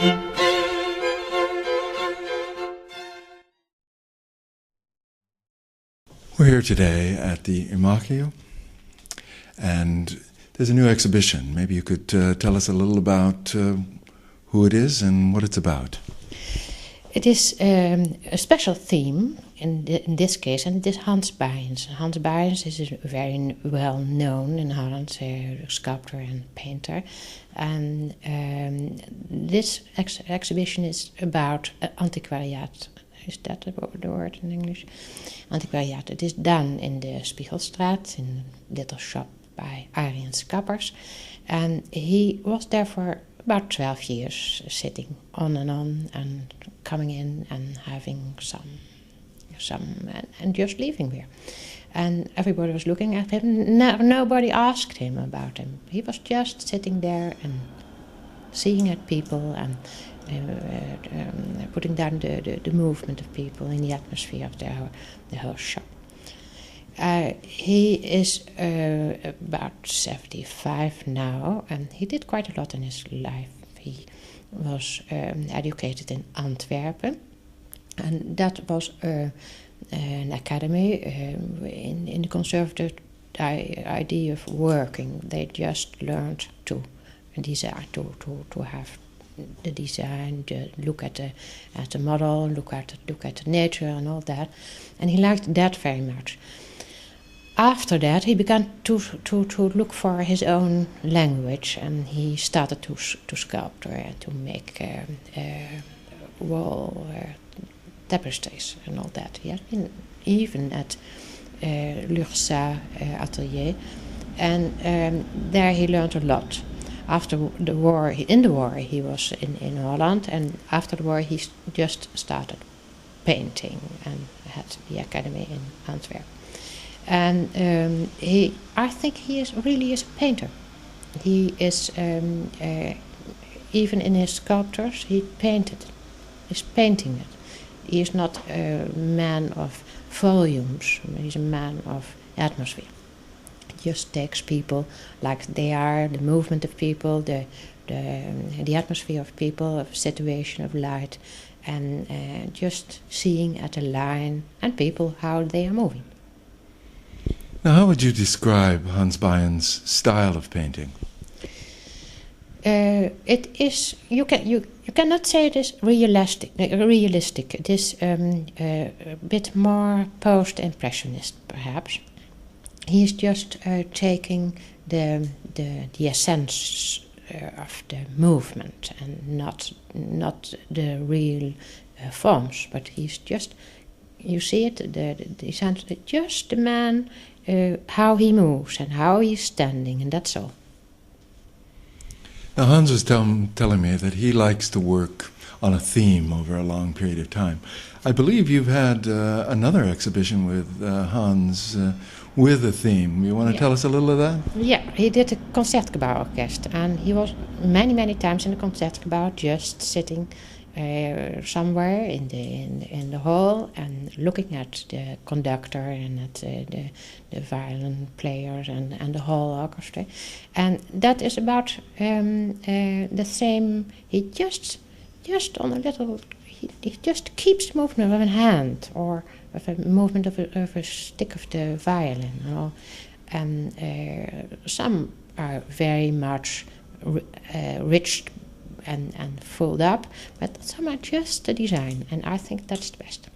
We're here today at the Imago, and there's a new exhibition. Maybe you could tell us a little about who it is and what it's about. It is a special theme in this case, and it is Hans Bayens. Hans Bayens is very well known in Holland, sculptor and painter. And this exhibition is about antiquariat. Is that the word in English? Antiquariat. It is done in the Spiegelstraat, in a little shop by Arjen Kappers. And he was there for about 12 years, sitting on and coming in and having some and just leaving there. And everybody was looking at him. Nobody asked him about him. He was just sitting there and seeing at people and putting down the movement of people in the atmosphere of the whole shop. He is about 75 now, and he did quite a lot in his life. He was educated in Antwerpen, and that was an academy in the conservative idea of working. They just learned to design, to have the design, look at the model, look at the nature and all that, and he liked that very much. After that, he began to look for his own language, and he started to sculpt and to make wall tapestries and all that. He had been even at Luc Sala atelier, and there he learned a lot. After the war, in the war, he was in Holland, and after the war, he just started painting and had the academy in Antwerp. And I think he really is a painter. He is even in his sculptures, he painted. He's painting it. He is not a man of volumes. He's a man of atmosphere. He just takes people like they are, the movement of people, the atmosphere of people, of situation of light, and just seeing at a line and people how they are moving. Now, how would you describe Hans Bayens' style of painting? It is you cannot say it is realistic. It is a bit more post-impressionist, perhaps. He is just taking the essence of the movement and not the real forms, but he's just, you see it, the essence, just the man. How he moves and how he's standing, and that's all. Now, Hans was telling me that he likes to work on a theme over a long period of time. I believe you've had another exhibition with Hans with a theme. You want to tell us a little of that? Yeah, he did a Concertgebouworkest, and he was many times in the Concertgebouw, just sitting somewhere in the hall and looking at the conductor and at the violin players and the whole orchestra. And that is about the same. He just on a little, he just keeps movement of a hand or of a movement of a stick of the violin. And some are very much rich and filled up, but some are just the design, and I think that's the best.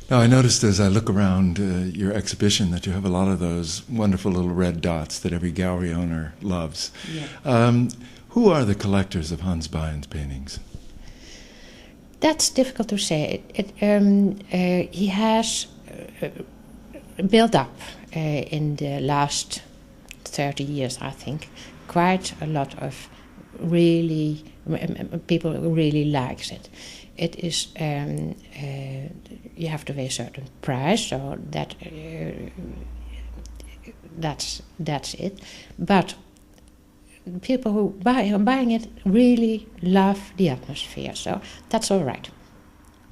Now, I noticed as I look around your exhibition that you have a lot of those wonderful little red dots that every gallery owner loves. Yeah. Who are the collectors of Hans Bayens' paintings? That's difficult to say. He has built up in the last 30 years, I think, quite a lot of really people really likes it. It is you have to pay a certain price, so that's it. But people who are buying it really love the atmosphere, so that's all right.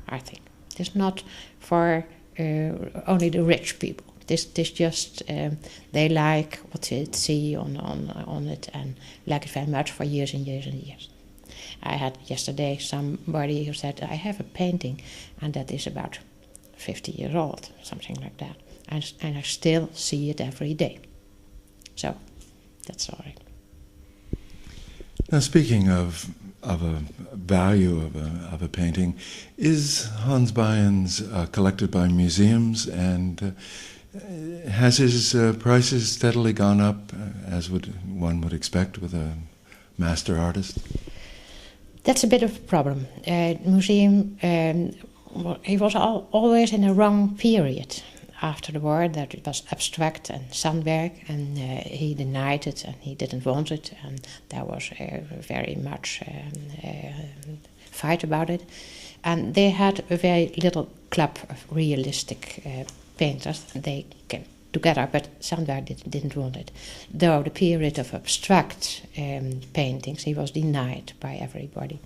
I think it's not for only the rich people. This just they like what they see on it and like it very much for years and years and years. I had yesterday somebody who said, I have a painting, and that is about 50 years old, something like that. And I still see it every day. So, that's all right. Now, speaking of a value of a painting, is Hans Bayen's collected by museums, and has his prices steadily gone up, as one would expect with a master artist? That's a bit of a problem. Museum, he was always in the wrong period. After the war, that it was abstract and Sandberg, and he denied it and he didn't want it, and there was very much fight about it. And they had a very little club of realistic painters. They came together, but Sandberg didn't want it. Though the period of abstract paintings, he was denied by everybody,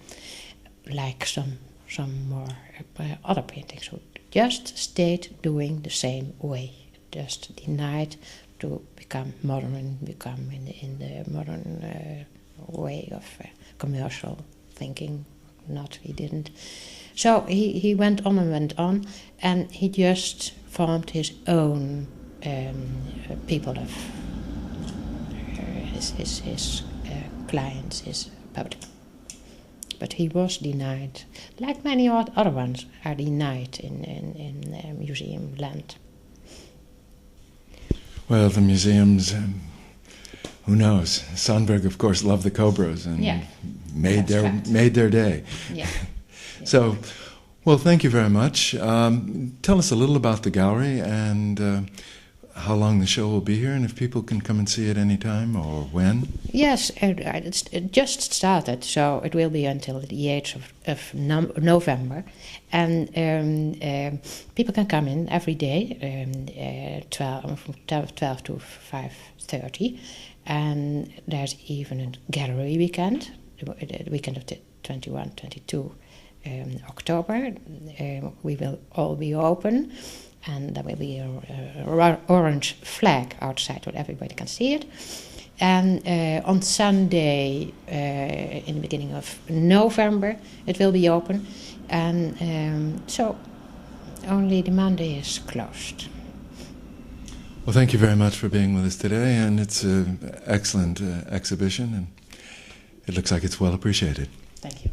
like some more other paintings who just stayed doing the same way, just denied to become modern, become in the modern way of commercial thinking. Not, he didn't. So he went on, and he just formed his own people of his clients, his public. But he was denied, like many other ones are denied in museum land. Well, the museums, who knows? Sandberg, of course, loved the Cobras and made their day. Yeah. So, well, thank you very much. Tell us a little about the gallery and how long the show will be here, and if people can come and see it any time or when. Yes, it just started, so it will be until the 8th of November. And people can come in every day, from 12 to 5:30. And there's even a gallery weekend, the weekend of the 21, 22 October. We will all be open. And there will be a orange flag outside so everybody can see it. And on Sunday, in the beginning of November, it will be open. And so only the Monday is closed. Well, thank you very much for being with us today. And it's an excellent exhibition. And it looks like it's well appreciated. Thank you.